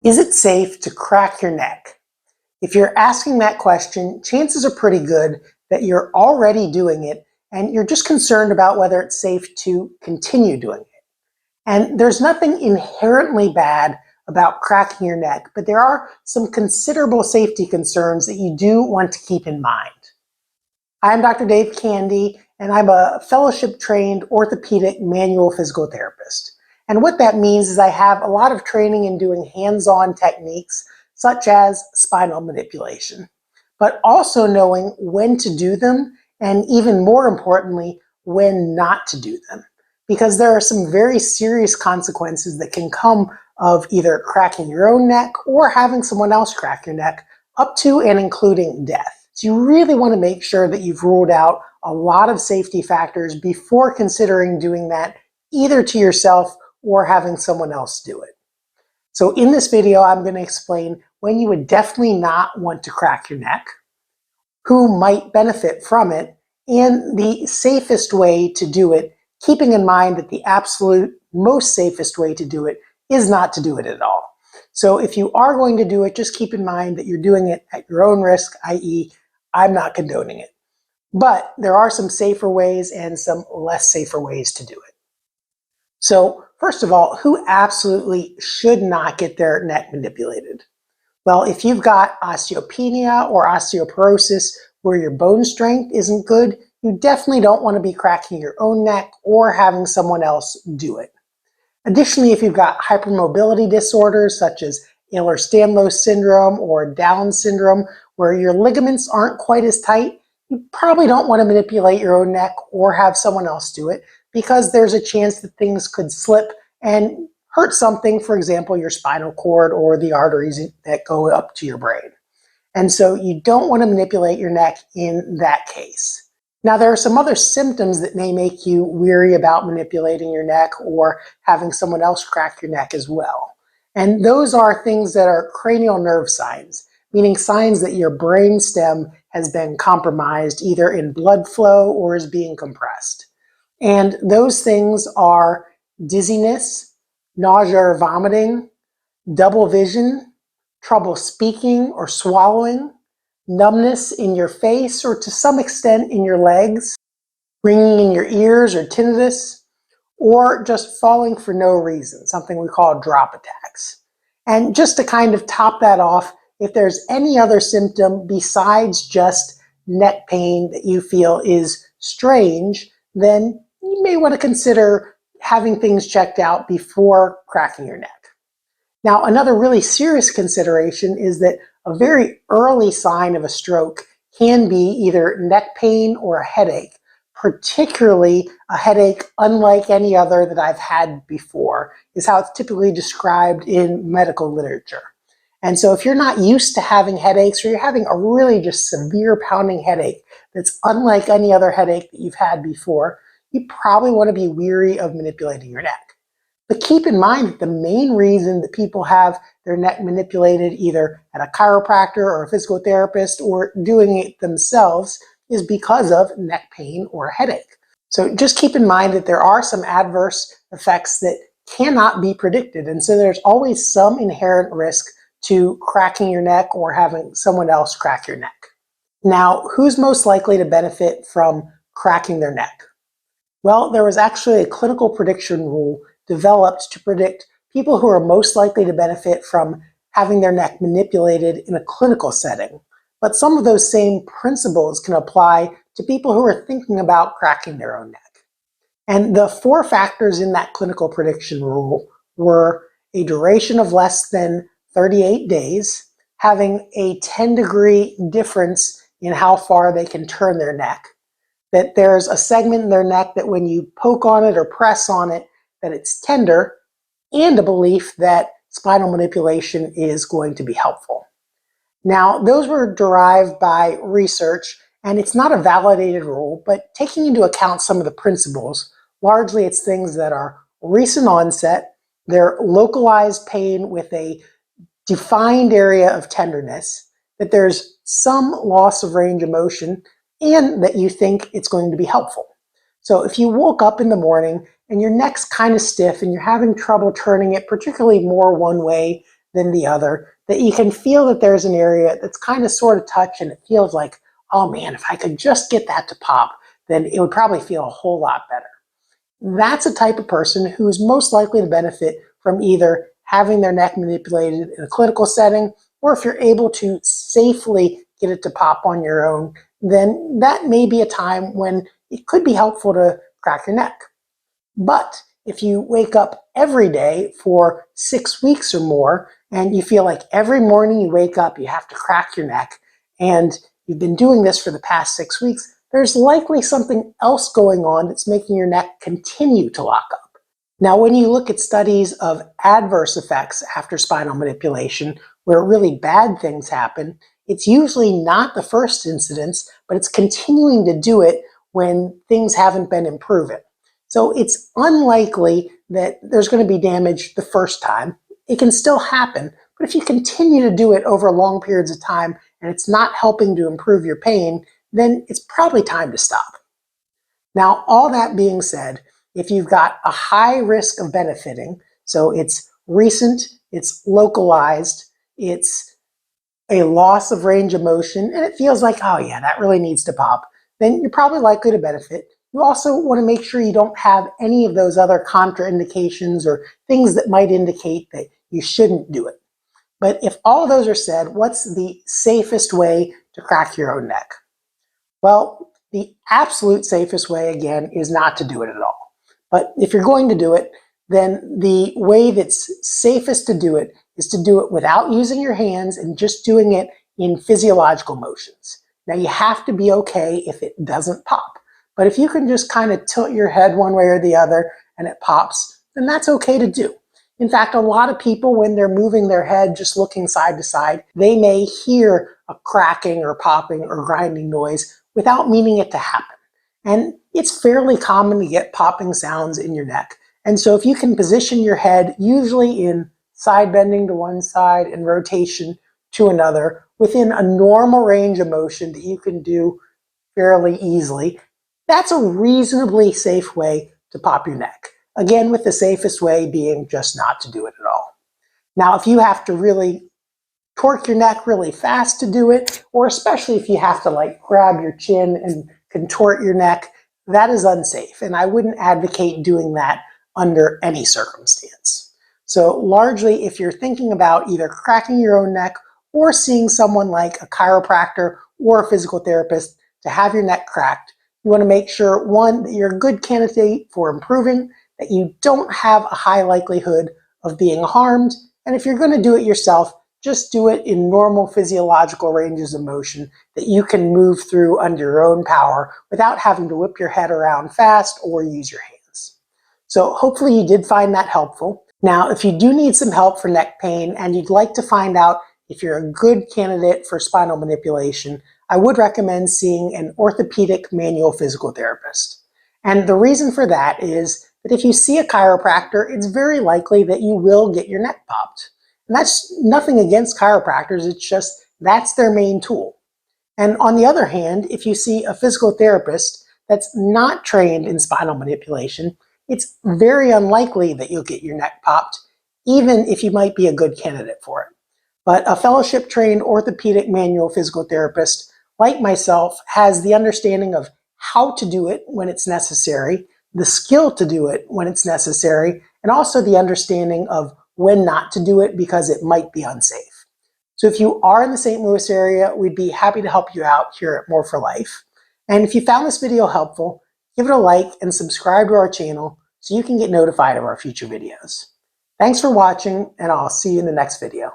Is it safe to crack your neck? If you're asking that question, chances are pretty good that you're already doing it and you're just concerned about whether it's safe to continue doing it. And there's nothing inherently bad about cracking your neck, but there are some considerable safety concerns that you do want to keep in mind. I'm Dr. Dave Candy, and I'm a fellowship-trained orthopedic manual physical therapist. And what that means is I have a lot of training in doing hands-on techniques, such as spinal manipulation, but also knowing when to do them, and even more importantly, when not to do them. Because there are some very serious consequences that can come of either cracking your own neck or having someone else crack your neck, up to and including death. So you really want to make sure that you've ruled out a lot of safety factors before considering doing that, either to yourself or having someone else do it. So in this video, I'm going to explain when you would definitely not want to crack your neck, who might benefit from it, and the safest way to do it, keeping in mind that the absolute most safest way to do it is not to do it at all. So if you are going to do it, just keep in mind that you're doing it at your own risk, i.e., I'm not condoning it. But there are some safer ways and some less safer ways to do it. So first of all, who absolutely should not get their neck manipulated? Well, if you've got osteopenia or osteoporosis where your bone strength isn't good, you definitely don't want to be cracking your own neck or having someone else do it. Additionally, if you've got hypermobility disorders such as Ehlers-Danlos syndrome or Down syndrome, where your ligaments aren't quite as tight, you probably don't want to manipulate your own neck or have someone else do it, because there's a chance that things could slip and hurt something, for example, your spinal cord or the arteries that go up to your brain. And so you don't want to manipulate your neck in that case. Now, there are some other symptoms that may make you weary about manipulating your neck or having someone else crack your neck as well. And those are things that are cranial nerve signs, meaning signs that your brain stem has been compromised either in blood flow or is being compressed. And those things are dizziness, nausea or vomiting, double vision, trouble speaking or swallowing, numbness in your face or to some extent in your legs, ringing in your ears or tinnitus, or just falling for no reason, something we call drop attacks. And just to kind of top that off, if there's any other symptom besides just neck pain that you feel is strange, then you may want to consider having things checked out before cracking your neck. Now, another really serious consideration is that a very early sign of a stroke can be either neck pain or a headache, particularly a headache unlike any other that I've had before, is how it's typically described in medical literature. And so if you're not used to having headaches, or you're having a really just severe pounding headache that's unlike any other headache that you've had before, you probably want to be weary of manipulating your neck. But keep in mind that the main reason that people have their neck manipulated either at a chiropractor or a physical therapist or doing it themselves is because of neck pain or a headache. So just keep in mind that there are some adverse effects that cannot be predicted. And so there's always some inherent risk to cracking your neck or having someone else crack your neck. Now, who's most likely to benefit from cracking their neck? Well, there was actually a clinical prediction rule developed to predict people who are most likely to benefit from having their neck manipulated in a clinical setting. But some of those same principles can apply to people who are thinking about cracking their own neck. And the 4 factors in that clinical prediction rule were a duration of less than 38 days, having a 10-degree difference in how far they can turn their neck, that there's a segment in their neck that when you poke on it or press on it, that it's tender, and a belief that spinal manipulation is going to be helpful. Now, those were derived by research, and it's not a validated rule, but taking into account some of the principles, largely it's things that are recent onset, they're localized pain with a defined area of tenderness, that there's some loss of range of motion, and that you think it's going to be helpful. So if you woke up in the morning and your neck's kind of stiff and you're having trouble turning it, particularly more one way than the other, that you can feel that there's an area that's kind of sort of touch and it feels like, oh man, if I could just get that to pop, then it would probably feel a whole lot better. That's a type of person who is most likely to benefit from either having their neck manipulated in a clinical setting, or if you're able to safely get it to pop on your own, then that may be a time when it could be helpful to crack your neck. But if you wake up every day for 6 weeks or more, and you feel like every morning you wake up, you have to crack your neck, and you've been doing this for the past 6 weeks, there's likely something else going on that's making your neck continue to lock up. Now, when you look at studies of adverse effects after spinal manipulation, where really bad things happen, it's usually not the first incidence, but it's continuing to do it when things haven't been improving. So it's unlikely that there's going to be damage the first time. It can still happen, but if you continue to do it over long periods of time and it's not helping to improve your pain, then it's probably time to stop. Now, all that being said, if you've got a high risk of benefiting, so it's recent, it's localized, it's a loss of range of motion, and it feels like, oh yeah, that really needs to pop, then you're probably likely to benefit. You also want to make sure you don't have any of those other contraindications or things that might indicate that you shouldn't do it. But if all of those are said, what's the safest way to crack your own neck? Well, the absolute safest way, again, is not to do it at all. But if you're going to do it, then the way that's safest to do it is to do it without using your hands and just doing it in physiological motions. Now, you have to be okay if it doesn't pop. But if you can just kind of tilt your head one way or the other and it pops, then that's okay to do. In fact, a lot of people, when they're moving their head, just looking side to side, they may hear a cracking or popping or grinding noise without meaning it to happen. And it's fairly common to get popping sounds in your neck. And so if you can position your head, usually in side bending to one side and rotation to another, within a normal range of motion that you can do fairly easily, that's a reasonably safe way to pop your neck. Again, with the safest way being just not to do it at all. Now, if you have to really torque your neck really fast to do it, or especially if you have to like grab your chin and contort your neck, that is unsafe. And I wouldn't advocate doing that under any circumstance. So largely, if you're thinking about either cracking your own neck or seeing someone like a chiropractor or a physical therapist to have your neck cracked, you want to make sure, one, that you're a good candidate for improving, that you don't have a high likelihood of being harmed, and if you're going to do it yourself, just do it in normal physiological ranges of motion that you can move through under your own power without having to whip your head around fast or use your hands. So hopefully you did find that helpful. Now, if you do need some help for neck pain and you'd like to find out if you're a good candidate for spinal manipulation, I would recommend seeing an orthopedic manual physical therapist. And the reason for that is that if you see a chiropractor, it's very likely that you will get your neck popped. And that's nothing against chiropractors, it's just that's their main tool. And on the other hand, if you see a physical therapist that's not trained in spinal manipulation, it's very unlikely that you'll get your neck popped, even if you might be a good candidate for it. But a fellowship-trained orthopedic manual physical therapist, like myself, has the understanding of how to do it when it's necessary, the skill to do it when it's necessary, and also the understanding of when not to do it because it might be unsafe. So if you are in the St. Louis area, we'd be happy to help you out here at More for Life. And if you found this video helpful, give it a like and subscribe to our channel so you can get notified of our future videos. Thanks for watching, and I'll see you in the next video.